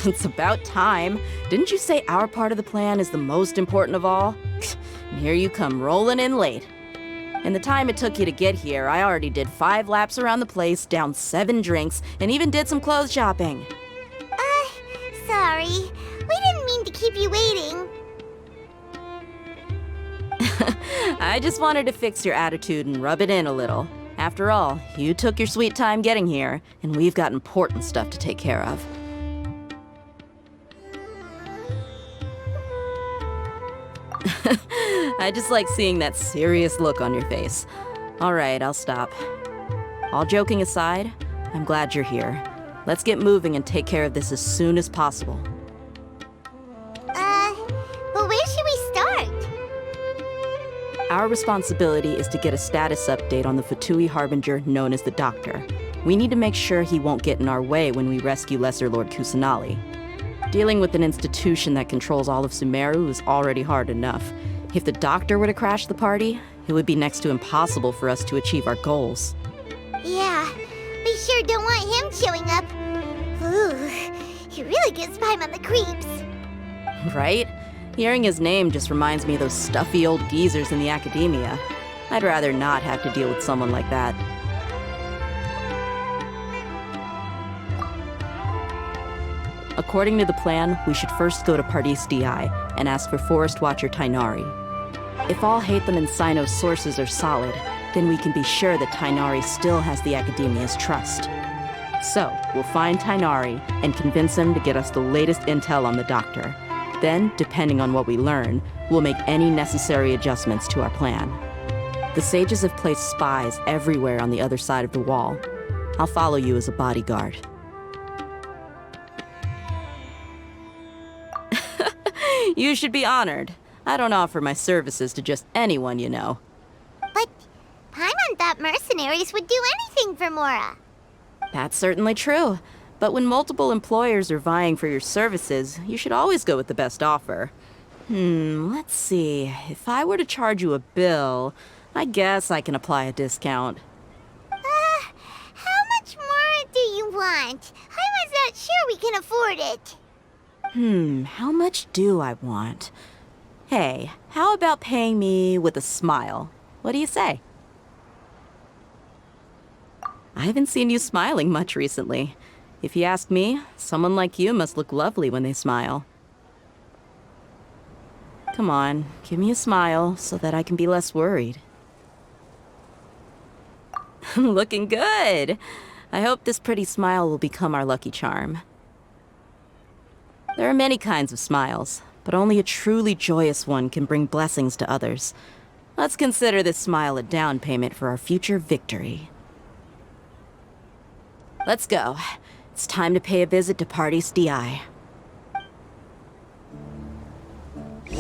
It's about time. Didn't you say our part of the plan is the most important of all? And here you come rolling in late. In the time it took you to get here, I already did 5 laps around the place, downed 7 drinks, and even did some clothes shopping. Sorry. We didn't mean to keep you waiting. I just wanted to fix your attitude and rub it in a little. After all, you took your sweet time getting here, and we've got important stuff to take care of. I just like seeing that serious look on your face. All right, I'll stop. All joking aside, I'm glad you're here. Let's get moving and take care of this as soon as possible. But where should we start? Our responsibility is to get a status update on the Fatui Harbinger known as the Doctor. We need to make sure he won't get in our way when we rescue Lesser Lord Kusanali. Dealing with an institution that controls all of Sumeru is already hard enough. If the Doctor were to crash the party, it would be next to impossible for us to achieve our goals. Yeah, we sure don't want him showing up. Ooh, he really gives Paimon the creeps. Right? Hearing his name just reminds me of those stuffy old geezers in the academia. I'd rather not have to deal with someone like that. According to the plan, we should first go to Pardis DI and ask for Forest Watcher Tainari. If all Hatham and Sino's sources are solid, then we can be sure that Tainari still has the Academia's trust. So, we'll find Tainari and convince him to get us the latest intel on the Doctor. Then, depending on what we learn, we'll make any necessary adjustments to our plan. The sages have placed spies everywhere on the other side of the wall. I'll follow you as a bodyguard. You should be honored. I don't offer my services to just anyone, you know. But Paimon thought mercenaries would do anything for Mora. That's certainly true. But when multiple employers are vying for your services, you should always go with the best offer. Let's see. If I were to charge you a bill, I guess I can apply a discount. How much more do you want? Paimon's not sure we can afford it. How much do I want? Hey, how about paying me with a smile? What do you say? I haven't seen you smiling much recently. If you ask me, someone like you must look lovely when they smile. Come on, give me a smile so that I can be less worried. Looking good! I hope this pretty smile will become our lucky charm. There are many kinds of smiles, but only a truly joyous one can bring blessings to others. Let's consider this smile a down payment for our future victory. Let's go. It's time to pay a visit to Pardis DI. He's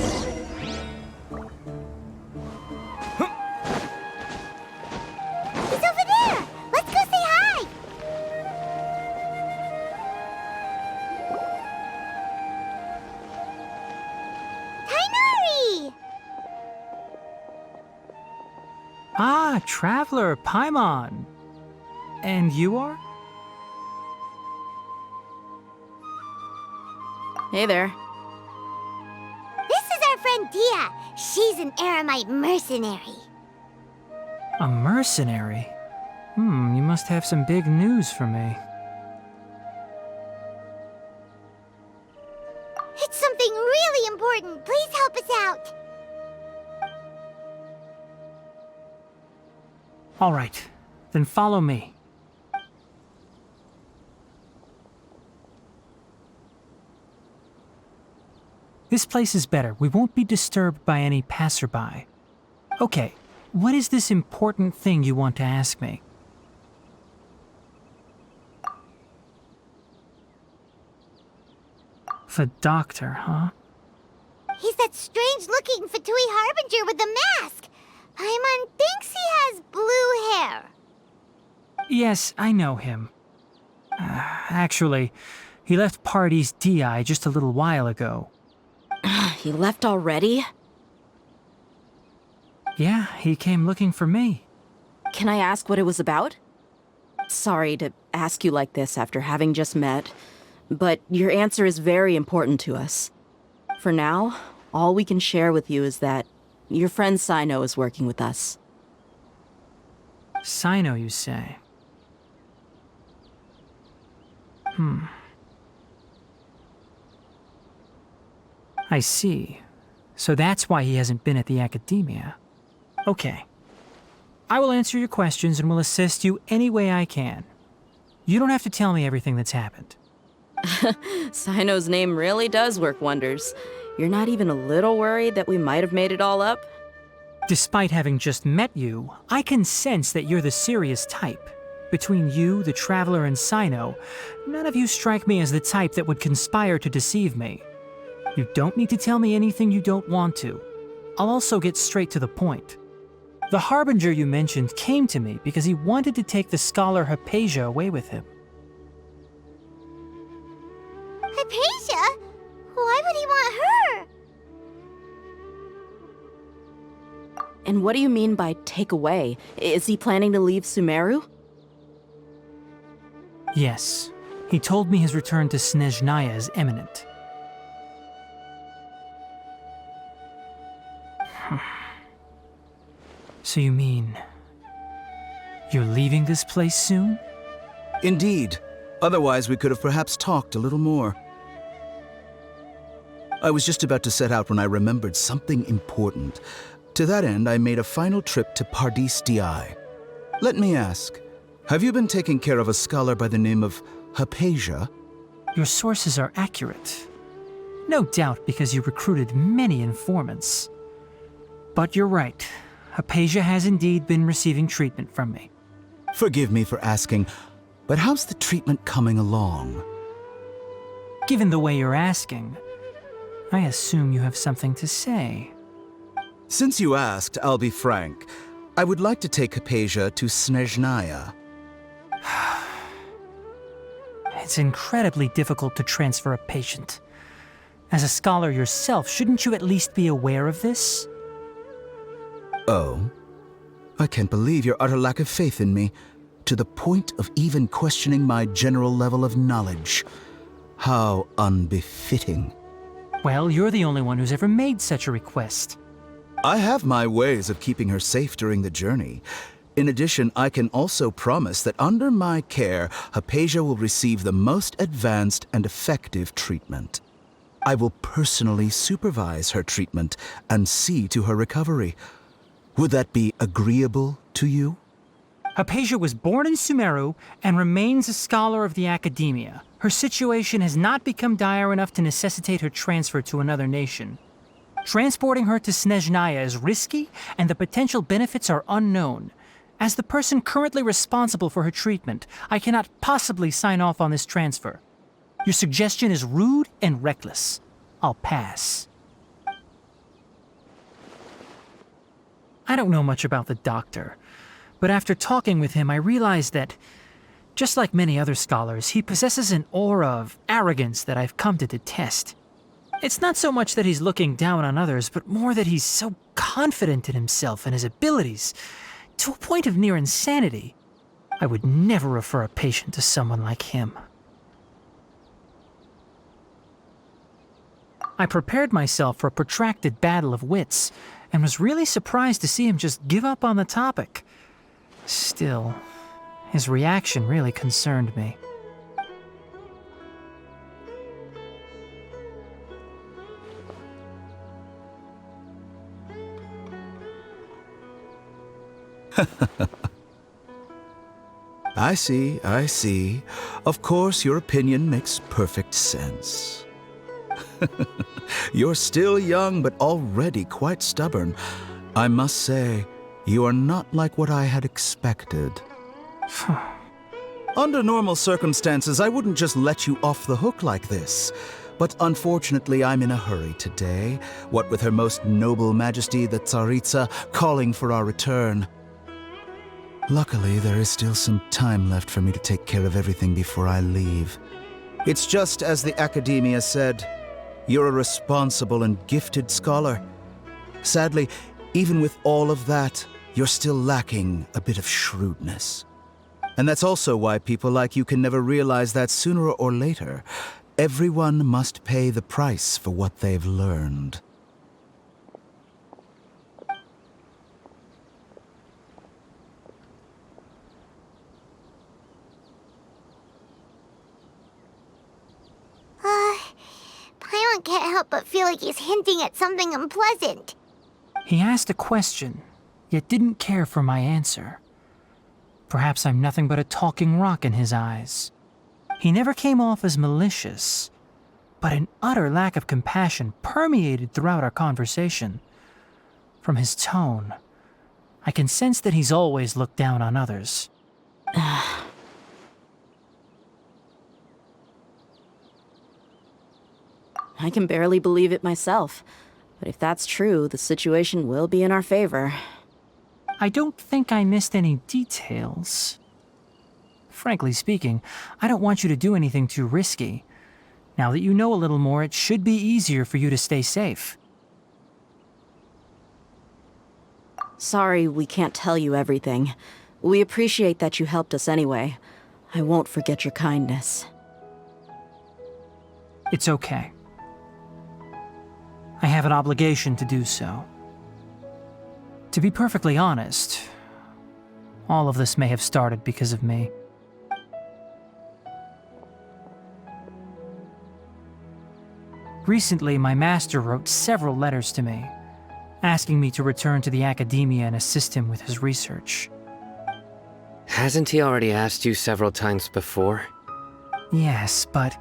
over there! Let's go say hi! Tainari! Ah, Traveler, Paimon. And you are? Hey there. This is our friend Dia. She's an Aramite mercenary. A mercenary? You must have some big news for me. It's something really important. Please help us out. All right, then follow me. This place is better. We won't be disturbed by any passerby. Okay, what is this important thing you want to ask me? The Doctor, huh? He's that strange-looking Fatui Harbinger with the mask. Paimon thinks he has blue hair. Yes, I know him. Actually, he left Pardis DI just a little while ago. He left already? Yeah, he came looking for me. Can I ask what it was about? Sorry to ask you like this after having just met, but your answer is very important to us. For now, all we can share with you is that your friend Sino is working with us. Sino, you say? I see. So that's why he hasn't been at the academia. Okay. I will answer your questions and will assist you any way I can. You don't have to tell me everything that's happened. Sino's name really does work wonders. You're not even a little worried that we might have made it all up? Despite having just met you, I can sense that you're the serious type. Between you, the Traveler, and Sino, none of you strike me as the type that would conspire to deceive me. You don't need to tell me anything you don't want to. I'll also get straight to the point. The Harbinger you mentioned came to me because he wanted to take the scholar Hypatia away with him. Hypatia? Why would he want her? And what do you mean by take away? Is he planning to leave Sumeru? Yes. He told me his return to Snezhnaya is imminent. So you mean... you're leaving this place soon? Indeed. Otherwise, we could have perhaps talked a little more. I was just about to set out when I remembered something important. To that end, I made a final trip to Pardis Di. Let me ask, have you been taking care of a scholar by the name of Hypatia? Your sources are accurate. No doubt because you recruited many informants. But you're right. Hypatia has indeed been receiving treatment from me. Forgive me for asking, but how's the treatment coming along? Given the way you're asking, I assume you have something to say. Since you asked, I'll be frank. I would like to take Hypatia to Snezhnaya. It's incredibly difficult to transfer a patient. As a scholar yourself, shouldn't you at least be aware of this? Oh? I can't believe your utter lack of faith in me, to the point of even questioning my general level of knowledge. How unbefitting. Well, you're the only one who's ever made such a request. I have my ways of keeping her safe during the journey. In addition, I can also promise that under my care, Hypatia will receive the most advanced and effective treatment. I will personally supervise her treatment and see to her recovery. Would that be agreeable to you? Hypatia was born in Sumeru and remains a scholar of the academia. Her situation has not become dire enough to necessitate her transfer to another nation. Transporting her to Snezhnaya is risky, and the potential benefits are unknown. As the person currently responsible for her treatment, I cannot possibly sign off on this transfer. Your suggestion is rude and reckless. I'll pass. I don't know much about the doctor, but after talking with him, I realized that, just like many other scholars, he possesses an aura of arrogance that I've come to detest. It's not so much that he's looking down on others, but more that he's so confident in himself and his abilities, to a point of near insanity. I would never refer a patient to someone like him. I prepared myself for a protracted battle of wits, and was really surprised to see him just give up on the topic. Still, his reaction really concerned me. I see. Of course, your opinion makes perfect sense. You're still young, but already quite stubborn. I must say, you are not like what I had expected. Under normal circumstances, I wouldn't just let you off the hook like this. But unfortunately, I'm in a hurry today, what with Her Most Noble Majesty the Tsaritsa calling for our return. Luckily, there is still some time left for me to take care of everything before I leave. It's just as the Academia said, you're a responsible and gifted scholar. Sadly, even with all of that, you're still lacking a bit of shrewdness. And that's also why people like you can never realize that sooner or later, everyone must pay the price for what they've learned. Paimon can't help but feel like he's hinting at something unpleasant. He asked a question, yet didn't care for my answer. Perhaps I'm nothing but a talking rock in his eyes. He never came off as malicious, but an utter lack of compassion permeated throughout our conversation. From his tone, I can sense that he's always looked down on others. I can barely believe it myself. But if that's true, the situation will be in our favor. I don't think I missed any details. Frankly speaking, I don't want you to do anything too risky. Now that you know a little more, it should be easier for you to stay safe. Sorry we can't tell you everything. We appreciate that you helped us anyway. I won't forget your kindness. It's okay. I have an obligation to do so. To be perfectly honest, all of this may have started because of me. Recently, my master wrote several letters to me, asking me to return to the academia and assist him with his research. Hasn't he already asked you several times before? Yes, but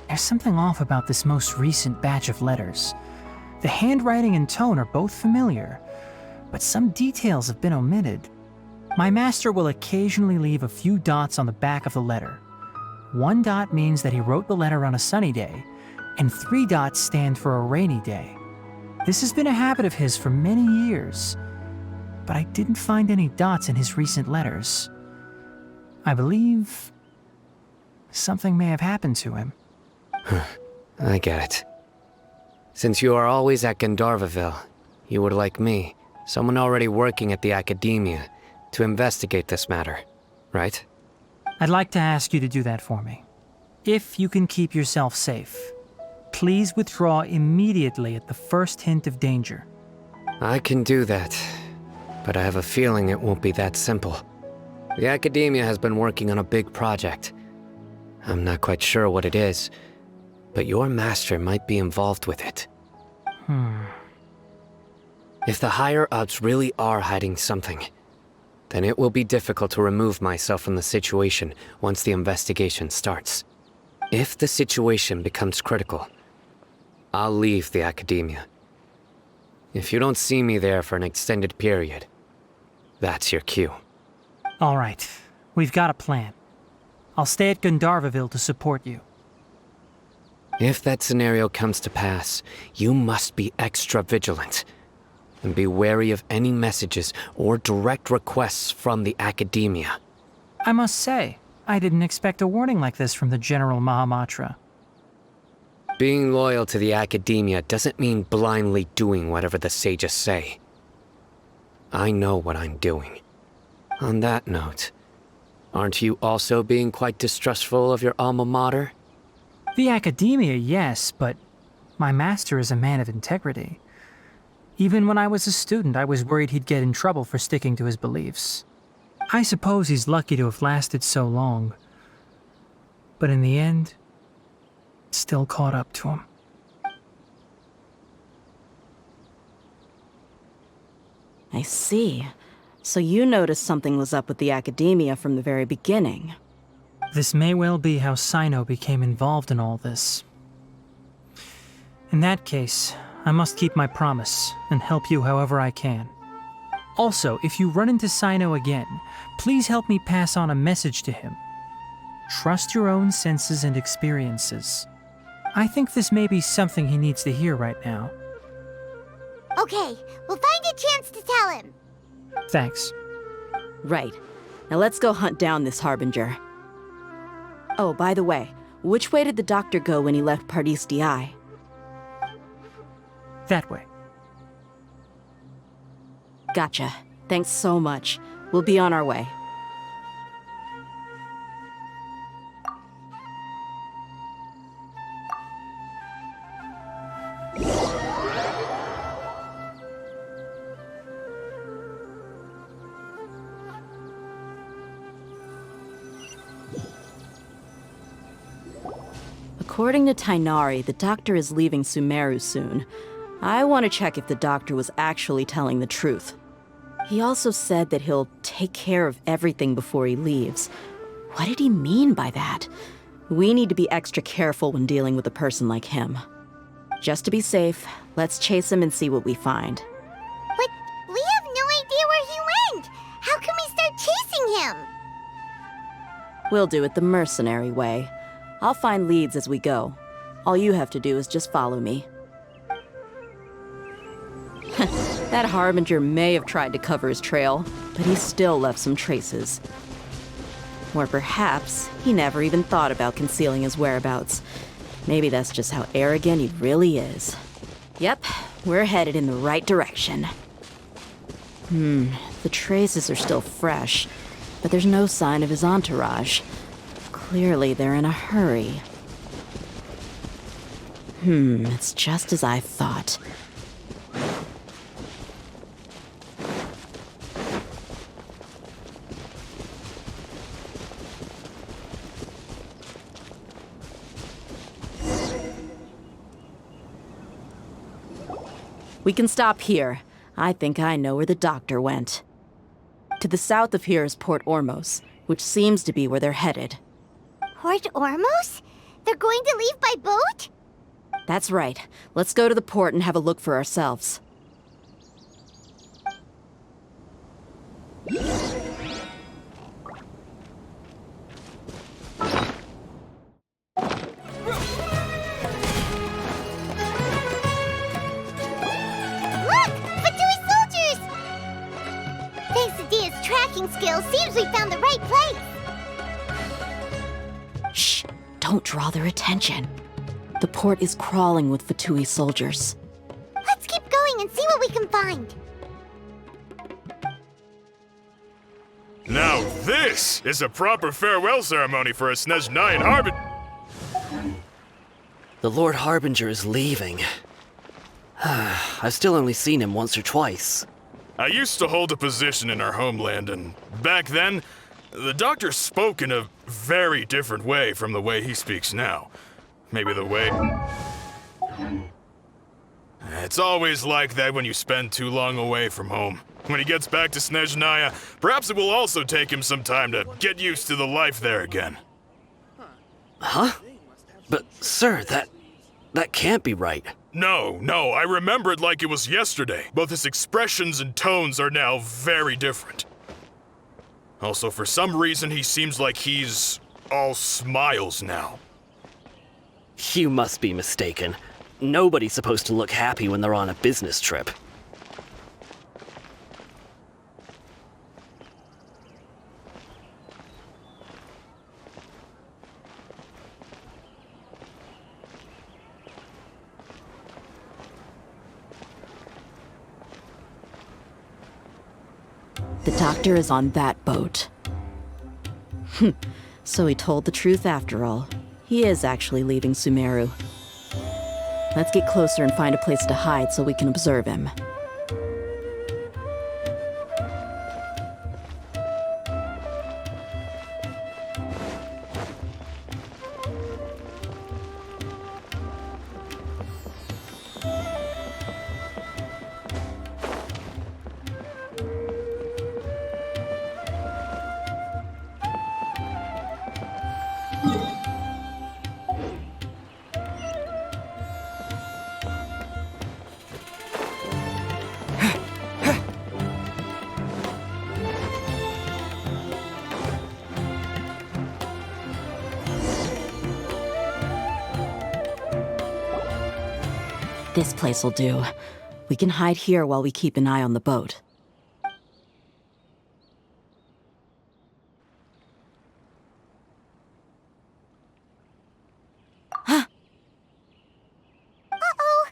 there's something off about this most recent batch of letters. The handwriting and tone are both familiar, but some details have been omitted. My master will occasionally leave a few dots on the back of the letter. 1 dot means that he wrote the letter on a sunny day, and 3 dots stand for a rainy day. This has been a habit of his for many years, but I didn't find any dots in his recent letters. I believe something may have happened to him. I get it. Since you are always at Gandharvaville, you would like me, someone already working at the academia, to investigate this matter, right? I'd like to ask you to do that for me. If you can keep yourself safe, please withdraw immediately at the first hint of danger. I can do that, but I have a feeling it won't be that simple. The academia has been working on a big project. I'm not quite sure what it is, but your master might be involved with it. If the higher-ups really are hiding something, then it will be difficult to remove myself from the situation once the investigation starts. If the situation becomes critical, I'll leave the academia. If you don't see me there for an extended period, that's your cue. All right, we've got a plan. I'll stay at Gandharvaville to support you. If that scenario comes to pass, you must be extra vigilant. And be wary of any messages or direct requests from the academia. I must say, I didn't expect a warning like this from the General Mahamatra. Being loyal to the academia doesn't mean blindly doing whatever the sages say. I know what I'm doing. On that note, aren't you also being quite distrustful of your alma mater? The academia, yes, but my master is a man of integrity. Even when I was a student, I was worried he'd get in trouble for sticking to his beliefs. I suppose he's lucky to have lasted so long. But in the end, it still caught up to him. I see. So you noticed something was up with the academia from the very beginning. This may well be how Sino became involved in all this. In that case, I must keep my promise and help you however I can. Also, if you run into Sino again, please help me pass on a message to him. Trust your own senses and experiences. I think this may be something he needs to hear right now. Okay, we'll find a chance to tell him. Thanks. Right. Now let's go hunt down this Harbinger. Oh, by the way, which way did the doctor go when he left Pardis DI? That way. Gotcha. Thanks so much. We'll be on our way. According to Tainari, the doctor is leaving Sumeru soon. I want to check if the doctor was actually telling the truth. He also said that he'll take care of everything before he leaves. What did he mean by that? We need to be extra careful when dealing with a person like him. Just to be safe, let's chase him and see what we find. But we have no idea where he went. How can we start chasing him? We'll do it the mercenary way. I'll find leads as we go. All you have to do is just follow me. That Harbinger may have tried to cover his trail, but he still left some traces. Or perhaps he never even thought about concealing his whereabouts. Maybe that's just how arrogant he really is. Yep, we're headed in the right direction. The traces are still fresh, but there's no sign of his entourage. Clearly they're in a hurry. It's just as I thought. We can stop here. I think I know where the doctor went. To the south of here is Port Ormos, which seems to be where they're headed. Port Ormos? They're going to leave by boat? That's right. Let's go to the port and have a look for ourselves. Skills seems we found the right place. Shh! Don't draw their attention. The port is crawling with Fatui soldiers. Let's keep going and see what we can find. Now this is a proper farewell ceremony for a Snezhnayan Harbinger. The Lord Harbinger is leaving. I've still only seen him once or twice. I used to hold a position in our homeland, and back then, the doctor spoke in a very different way from the way he speaks now. Maybe the way... It's always like that when you spend too long away from home. When he gets back to Snezhnaya, perhaps it will also take him some time to get used to the life there again. Huh? But, sir, that can't be right. No, I remember it like it was yesterday. Both his expressions and tones are now very different. Also, for some reason, he seems like he's all smiles now. You must be mistaken. Nobody's supposed to look happy when they're on a business trip. The doctor is on that boat. So he told the truth after all. He is actually leaving Sumeru. Let's get closer and find a place to hide so we can observe him. This place will do. We can hide here while we keep an eye on the boat. Huh? Uh-oh.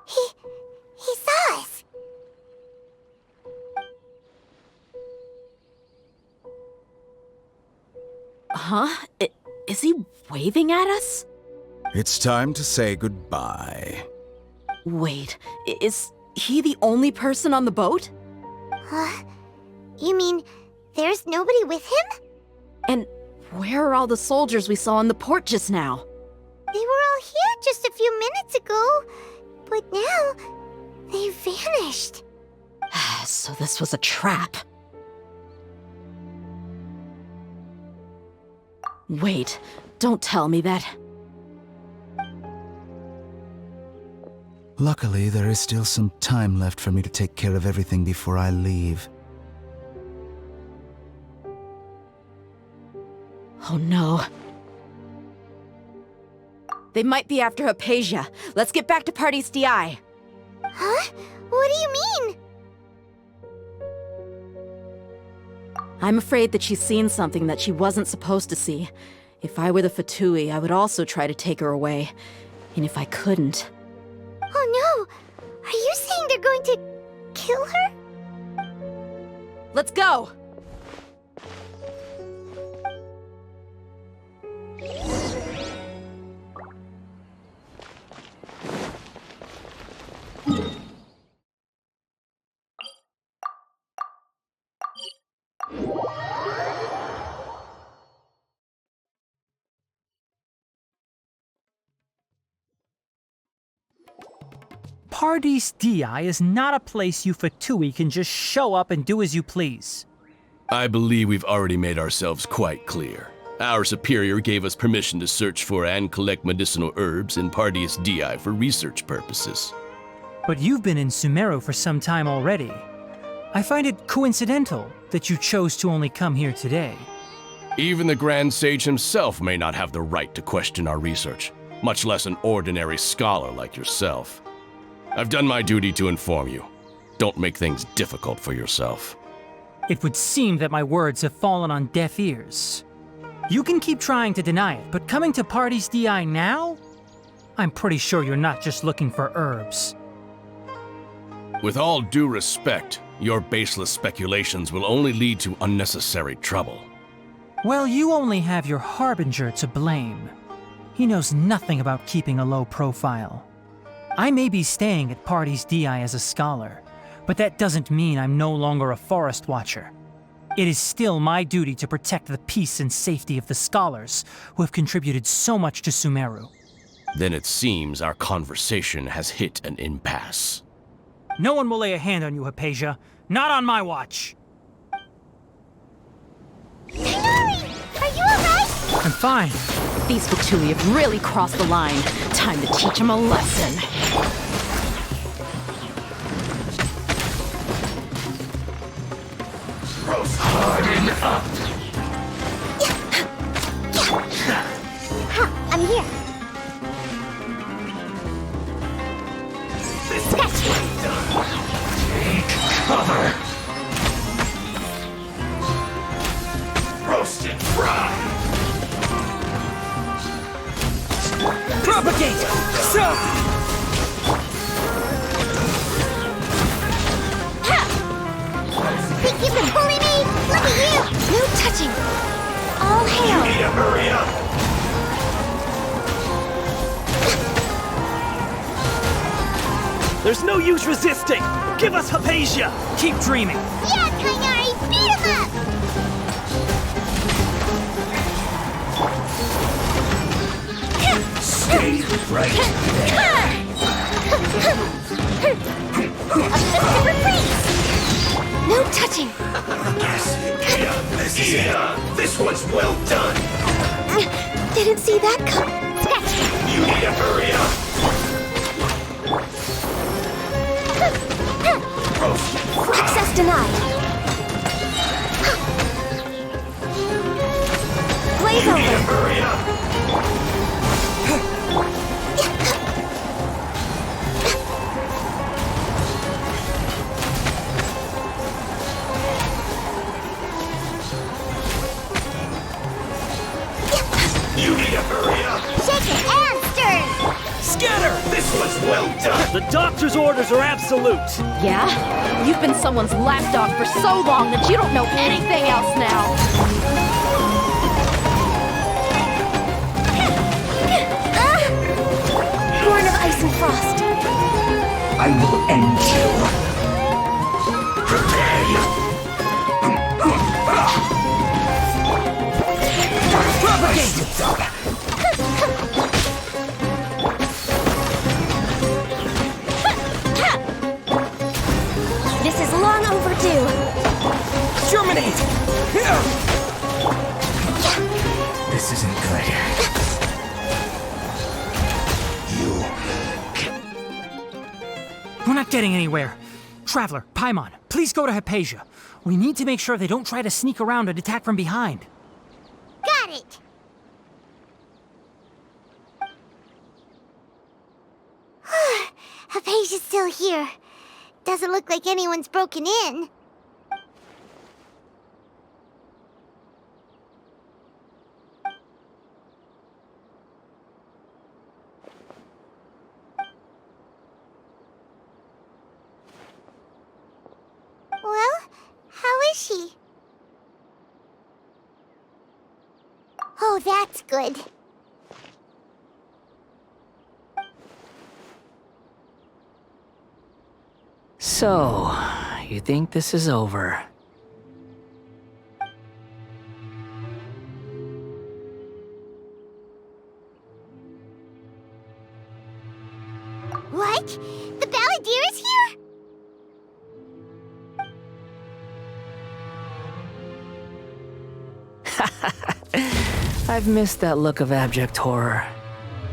He saw us. Huh? Is he waving at us? It's time to say goodbye. Wait, is he the only person on the boat? Huh? You mean there's nobody with him? And where are all the soldiers we saw in the port just now? They were all here just a few minutes ago, but now they've vanished. So this was a trap. Wait, don't tell me that. Luckily, there is still some time left for me to take care of everything before I leave. Oh no. They might be after Hypatia. Let's get back to Party's DI. Huh? What do you mean? I'm afraid that she's seen something that she wasn't supposed to see. If I were the Fatui, I would also try to take her away. And if I couldn't... Oh no! Are you saying they're going to kill her? Let's go! Party's DI is not a place you Fatui can just show up and do as you please. I believe we've already made ourselves quite clear. Our superior gave us permission to search for and collect medicinal herbs in Party's DI for research purposes. But you've been in Sumeru for some time already. I find it coincidental that you chose to only come here today. Even the Grand Sage himself may not have the right to question our research, much less an ordinary scholar like yourself. I've done my duty to inform you. Don't make things difficult for yourself. It would seem that my words have fallen on deaf ears. You can keep trying to deny it, but coming to Party's DI now? I'm pretty sure you're not just looking for herbs. With all due respect, your baseless speculations will only lead to unnecessary trouble. Well, you only have your Harbinger to blame. He knows nothing about keeping a low profile. I may be staying at Party's DI as a scholar, but that doesn't mean I'm no longer a forest watcher. It is still my duty to protect the peace and safety of the scholars who have contributed so much to Sumeru. Then it seems our conversation has hit an impasse. No one will lay a hand on you, Hypatia. Not on my watch. Tighnari! Are you alright? I'm fine. These Fatui have really crossed the line. Time to teach them a lesson. Harden up! I'm here. This is way done. Take cover! Roast and fry! Propagate! So! Think you can bully me? Look at you! No touching! All hail! Need to hurry up! There's no use resisting! Give us Hypatia! Keep dreaming! Yeah, Tighnari! Beat him up! Stay right there! Super freeze! No touching! Yeah, this one's well done! Didn't see that coming. Sketch! You need to hurry up! Roast and fry! Access denied. Blaze You need to over. hurry up! You need to hurry up! Shake it and stir. Scatter! This one's well done! The doctor's orders are absolute! Yeah? You've been someone's lapdog for so long that you don't know anything else now. Born of ice and frost. I will end you! Prepare you! This is long overdue. Germinate! This isn't good. We're not getting anywhere. Traveler, Paimon, please go to Hypatia. We need to make sure they don't try to sneak around and attack from behind. Got it. Hypatia's still here. Doesn't look like anyone's broken in. Well, how is she? Oh, that's good. So, you think this is over? What? The Balladeer is here? I've missed that look of abject horror.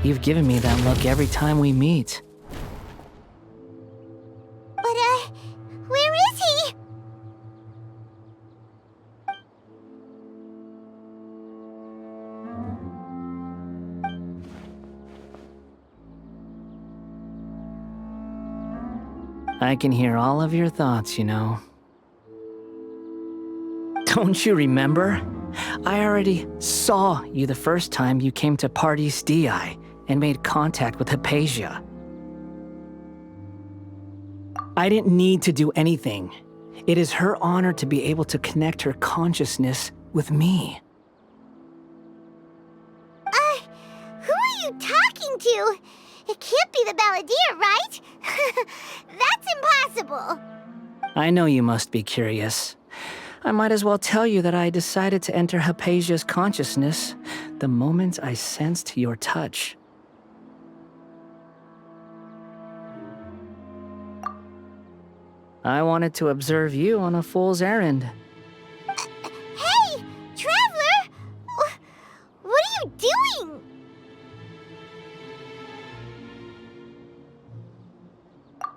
You've given me that look every time we meet. But, where is he? I can hear all of your thoughts, you know. Don't you remember? I already saw you the first time you came to Party's DI and made contact with Hypatia. I didn't need to do anything. It is her honor to be able to connect her consciousness with me. Who are you talking to? It can't be the Balladeer, right? That's impossible. I know you must be curious. I might as well tell you that I decided to enter Hypatia's consciousness the moment I sensed your touch. I wanted to observe you on a fool's errand. Hey, Traveler! What are you doing?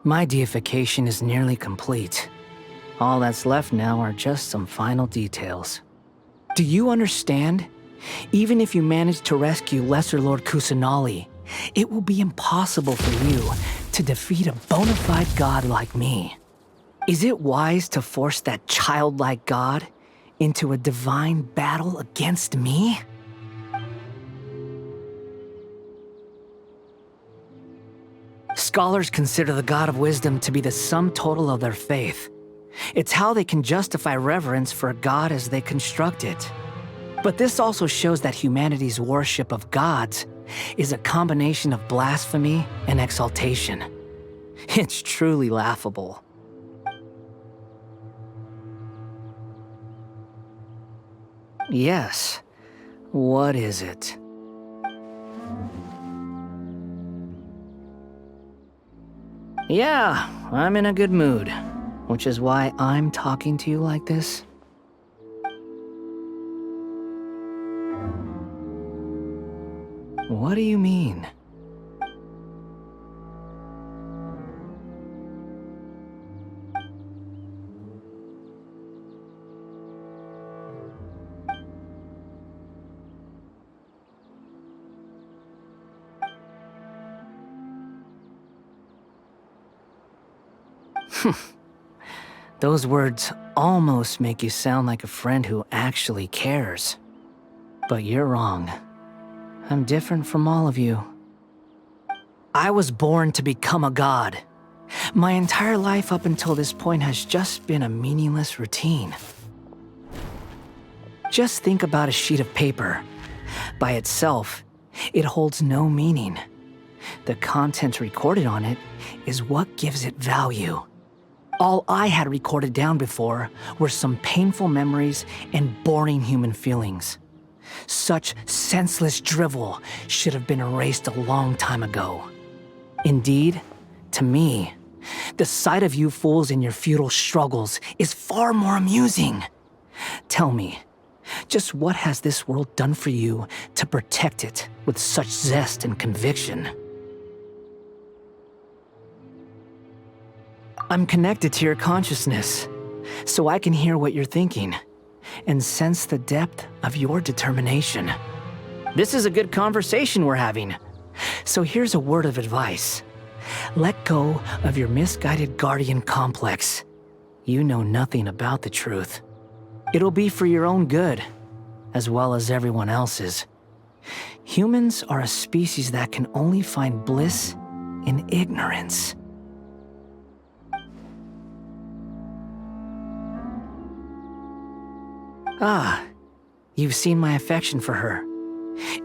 My deification is nearly complete. All that's left now are just some final details. Do you understand? Even if you manage to rescue Lesser Lord Kusanali, it will be impossible for you to defeat a bona fide god like me. Is it wise to force that childlike god into a divine battle against me? Scholars consider the God of Wisdom to be the sum total of their faith. It's how they can justify reverence for a god as they construct it. But this also shows that humanity's worship of gods is a combination of blasphemy and exaltation. It's truly laughable. Yes. What is it? Yeah, I'm in a good mood, which is why I'm talking to you like this. What do you mean? Those words almost make you sound like a friend who actually cares. But you're wrong. I'm different from all of you. I was born to become a god. My entire life up until this point has just been a meaningless routine. Just think about a sheet of paper. By itself, it holds no meaning. The content recorded on it is what gives it value. All I had recorded down before were some painful memories and boring human feelings. Such senseless drivel should have been erased a long time ago. Indeed, to me, the sight of you fools in your futile struggles is far more amusing. Tell me, just what has this world done for you to protect it with such zest and conviction? I'm connected to your consciousness, so I can hear what you're thinking and sense the depth of your determination. This is a good conversation we're having. So here's a word of advice. Let go of your misguided guardian complex. You know nothing about the truth. It'll be for your own good, as well as everyone else's. Humans are a species that can only find bliss in ignorance. Ah, you've seen my affection for her.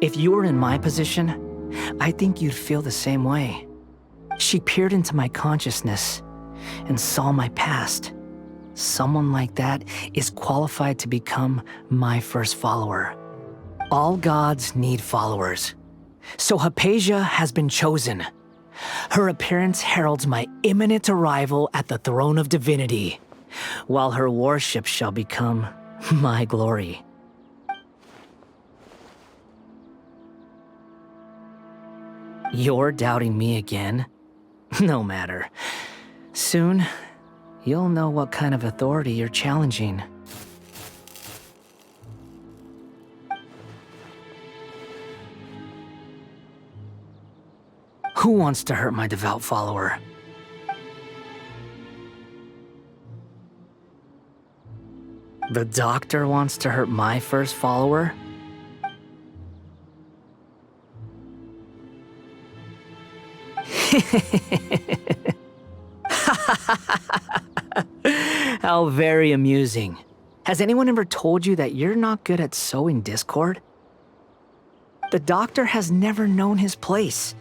If you were in my position, I think you'd feel the same way. She peered into my consciousness and saw my past. Someone like that is qualified to become my first follower. All gods need followers. So Hypatia has been chosen. Her appearance heralds my imminent arrival at the throne of divinity, while her worship shall become my glory. You're doubting me again? No matter. Soon, you'll know what kind of authority you're challenging. Who wants to hurt my devout follower? The doctor wants to hurt my first follower? How very amusing. Has anyone ever told you that you're not good at sowing discord? The doctor has never known his place.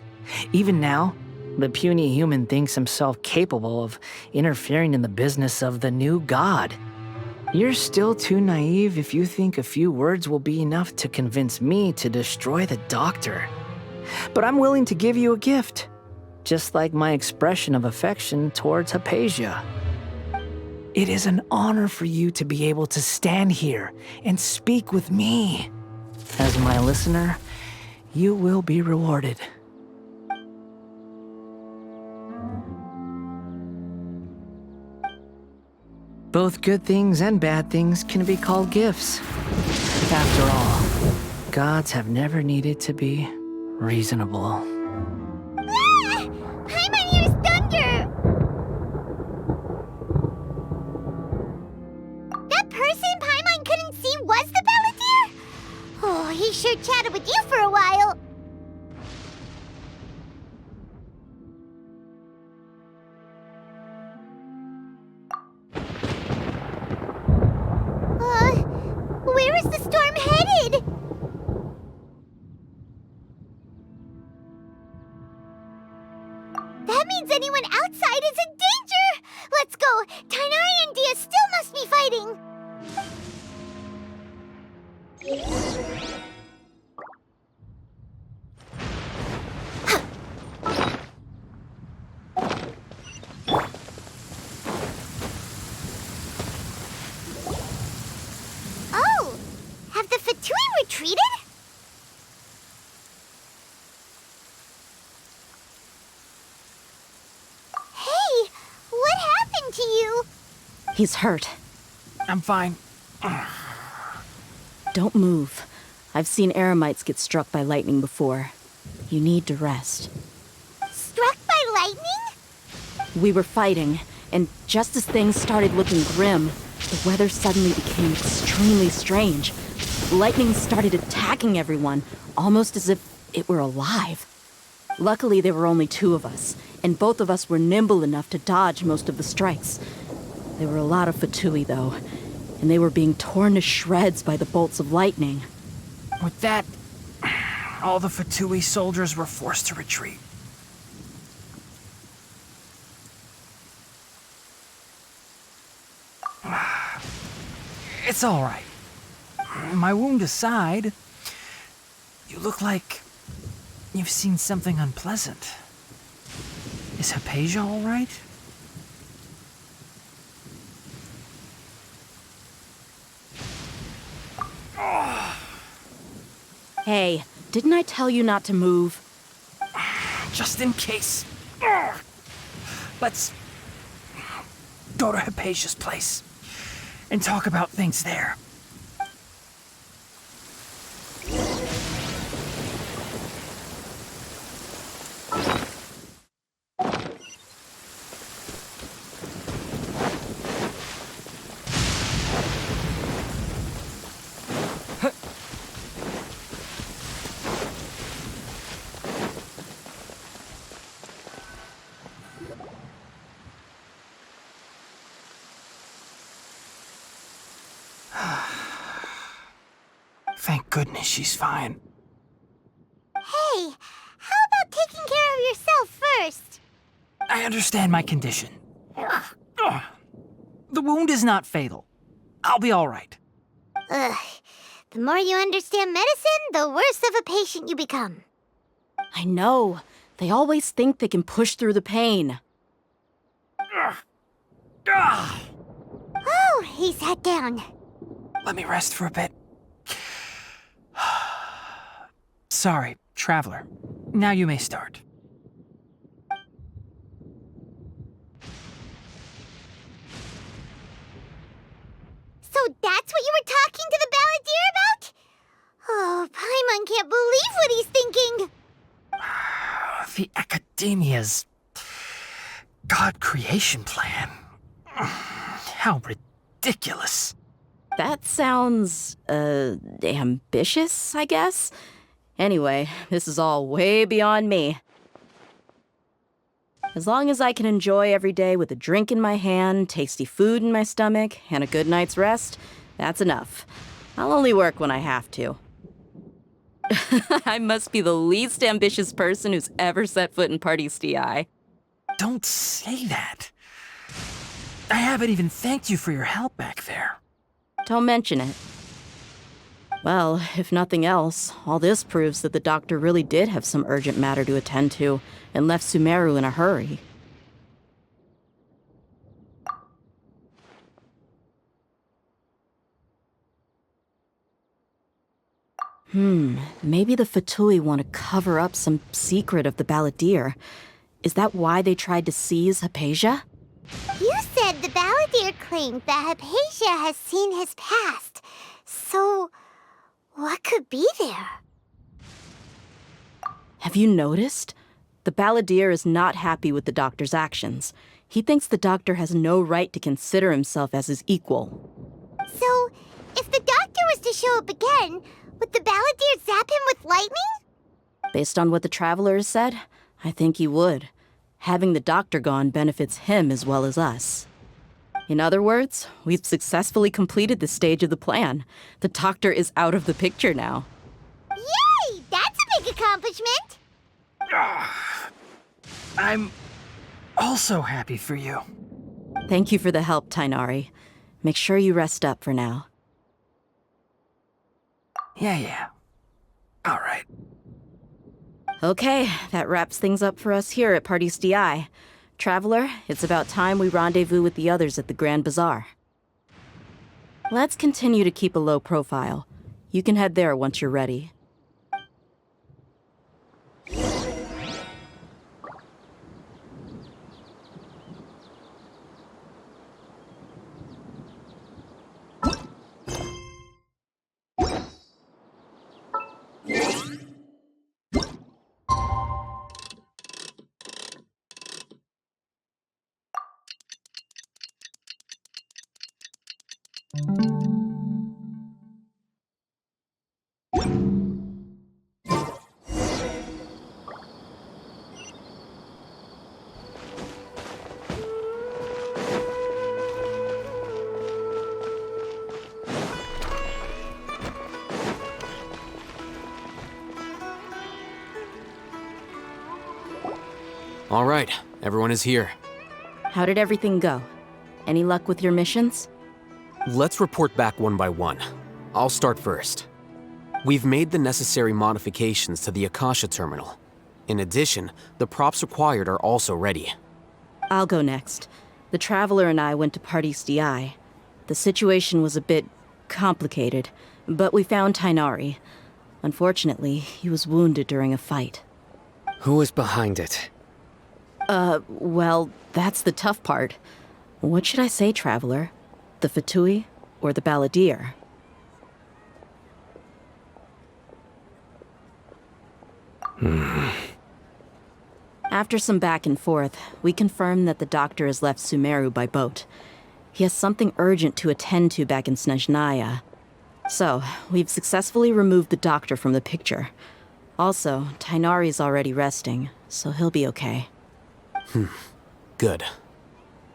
Even now, the puny human thinks himself capable of interfering in the business of the new god. You're still too naive if you think a few words will be enough to convince me to destroy the doctor. But I'm willing to give you a gift, just like my expression of affection towards Hypatia. It is an honor for you to be able to stand here and speak with me. As my listener, you will be rewarded. Both good things and bad things can be called gifts. After all, gods have never needed to be reasonable. Ah! Paimon hears thunder! That person Paimon couldn't see was the Palantir? Oh, he sure chatted with you for a while. Where is the storm headed? That means anyone outside is in danger! Let's go! Tainari and Dia still must be fighting! Oh! Have the Fatui retreated? Hey! What happened to you? He's hurt. I'm fine. Don't move. I've seen eremites get struck by lightning before. You need to rest. Struck by lightning? We were fighting, and just as things started looking grim, the weather suddenly became extremely strange. Lightning started attacking everyone, almost as if it were alive. Luckily, there were only two of us, and both of us were nimble enough to dodge most of the strikes. There were a lot of Fatui, though, and they were being torn to shreds by the bolts of lightning. With that, all the Fatui soldiers were forced to retreat. It's all right. My wound aside, You look like you've seen something unpleasant. Is Hypatia all right? Hey, didn't I tell you not to move? Just in case. Let's go to Hypatia's place and talk about things there. Thank goodness she's fine. Hey, how about taking care of yourself first? I understand my condition. The wound is not fatal. I'll be all right. Ugh. The more you understand medicine, the worse of a patient you become. I know. They always think they can push through the pain. Oh, he sat down. Let me rest for a bit. Sorry, traveler. Now you may start. So that's what you were talking to the balladeer about? Oh, Paimon can't believe what he's thinking. The Academia's God creation plan. How ridiculous. That sounds, ambitious, I guess? Anyway, this is all way beyond me. As long as I can enjoy every day with a drink in my hand, tasty food in my stomach, and a good night's rest, that's enough. I'll only work when I have to. I must be the least ambitious person who's ever set foot in Party's DI. Don't say that. I haven't even thanked you for your help back there. Don't mention it. Well, if nothing else, all this proves that the doctor really did have some urgent matter to attend to and left Sumeru in a hurry. Maybe the Fatui want to cover up some secret of the balladeer. Is that why they tried to seize Hypatia? You said the balladeer claimed that Hypatia has seen his past. So, what could be there? Have you noticed? The balladeer is not happy with the doctor's actions. He thinks the doctor has no right to consider himself as his equal. So, if the doctor was to show up again, would the balladeer zap him with lightning? Based on what the traveler has said, I think he would. Having the doctor gone benefits him as well as us. In other words, we've successfully completed this stage of the plan. The doctor is out of the picture now. Yay! That's a big accomplishment! I'm also happy for you. Thank you for the help, Tainari. Make sure you rest up for now. Yeah. All right. Okay, that wraps things up for us here at Party's DI. Traveler, it's about time we rendezvous with the others at the Grand Bazaar. Let's continue to keep a low profile. You can head there once you're ready. All right, everyone is here. How did everything go? Any luck with your missions? Let's report back one by one. I'll start first. We've made the necessary modifications to the Akasha terminal. In addition, the props required are also ready. I'll go next. The Traveler and I went to Party's DI. The situation was a bit complicated, but we found Tainari. Unfortunately, he was wounded during a fight. Who is behind it? Well, that's the tough part. What should I say, Traveler? The Fatui or the Balladeer? After some back and forth, we confirmed that the doctor has left Sumeru by boat. He has something urgent to attend to back in Snezhnaya. So, we've successfully removed the doctor from the picture. Also, Tainari's already resting, so he'll be okay. Good.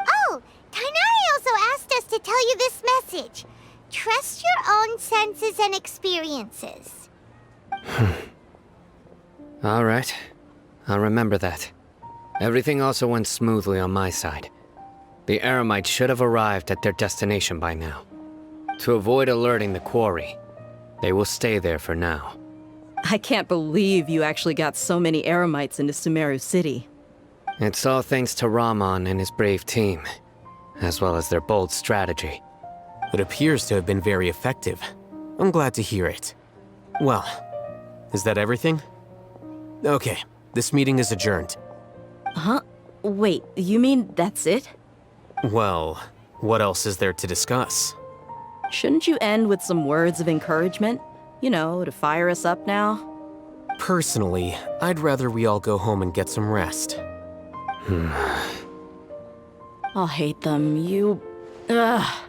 Oh, Tainari also asked us to tell you this message. Trust your own senses and experiences. All right. I'll remember that. Everything also went smoothly on my side. The Eremites should have arrived at their destination by now. To avoid alerting the quarry, they will stay there for now. I can't believe you actually got so many Eremites into Sumeru City. It's all thanks to Rahman and his brave team, as well as their bold strategy. It appears to have been very effective. I'm glad to hear it. Well, is that everything? Okay, this meeting is adjourned. Huh? Wait, you mean that's it? Well, what else is there to discuss? Shouldn't you end with some words of encouragement? You know, to fire us up now? Personally, I'd rather we all go home and get some rest. I'll hate them, Ugh.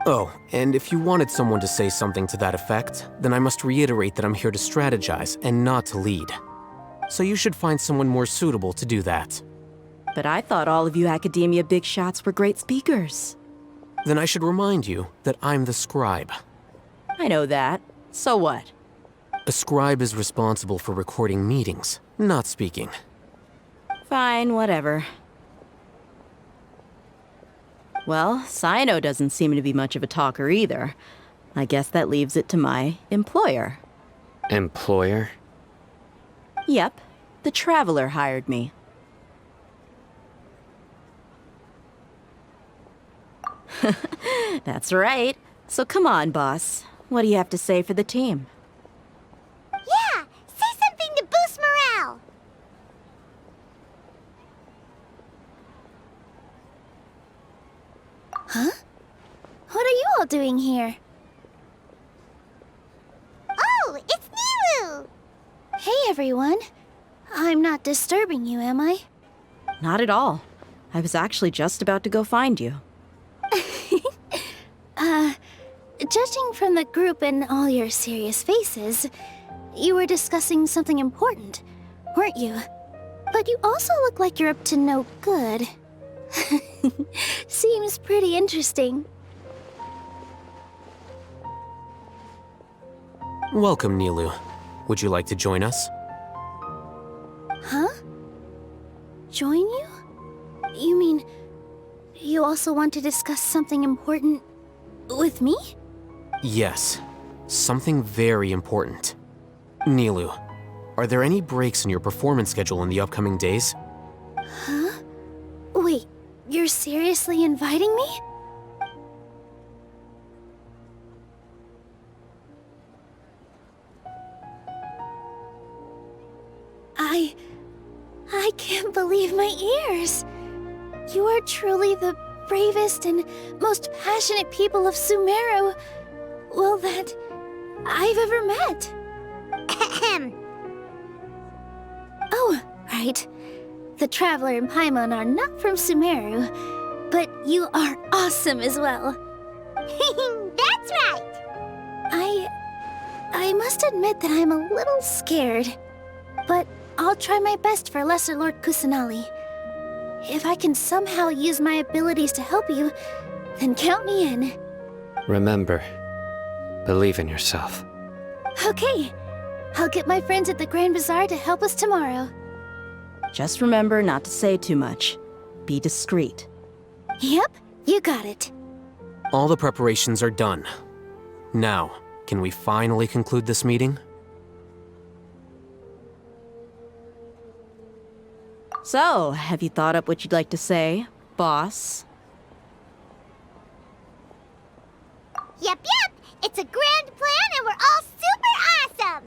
Oh, and if you wanted someone to say something to that effect, then I must reiterate that I'm here to strategize and not to lead. So you should find someone more suitable to do that. But I thought all of you Academia big shots were great speakers. Then I should remind you that I'm the scribe. I know that. So what? A scribe is responsible for recording meetings, not speaking. Fine, whatever. Well, Cyno doesn't seem to be much of a talker either. I guess that leaves it to my employer. Employer? Yep, the Traveler hired me. That's right. So come on, boss. What do you have to say for the team? Yeah, say something to boost morale. Huh? What are you all doing here? Oh, it's Nilu! Hey, everyone. I'm not disturbing you, am I? Not at all. I was actually just about to go find you. Judging from the group and all your serious faces, you were discussing something important, weren't you? But you also look like you're up to no good. Seems pretty interesting. Welcome, Nilu. Would you like to join us? Huh? Join you? You mean, you also want to discuss something important with me? Yes, something very important. Nilu, are there any breaks in your performance schedule in the upcoming days? Huh? Wait, you're seriously inviting me? I can't believe my ears. You are truly the bravest and most passionate people of Sumeru, well, that I've ever met. Ahem. Oh, right. The Traveler and Paimon are not from Sumeru, but you are awesome as well. That's right. I must admit that I'm a little scared, but I'll try my best for Lesser Lord Kusanali. If I can somehow use my abilities to help you, then count me in. Remember, believe in yourself. Okay, I'll get my friends at the Grand Bazaar to help us tomorrow. Just remember not to say too much. Be discreet. Yep, you got it. All the preparations are done. Now, can we finally conclude this meeting? So, have you thought up what you'd like to say, boss? Yep. It's a grand plan and we're all super awesome!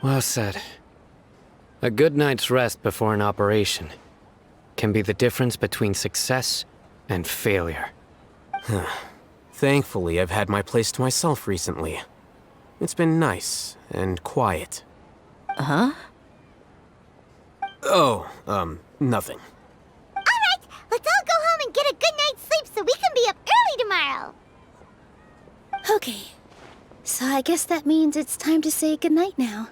Well said. A good night's rest before an operation can be the difference between success and failure. Thankfully, I've had my place to myself recently. It's been nice and quiet. Uh-huh? Oh, nothing. Alright, let's all go home and get a good night's sleep so we can be up early tomorrow! Okay. So I guess that means it's time to say goodnight now.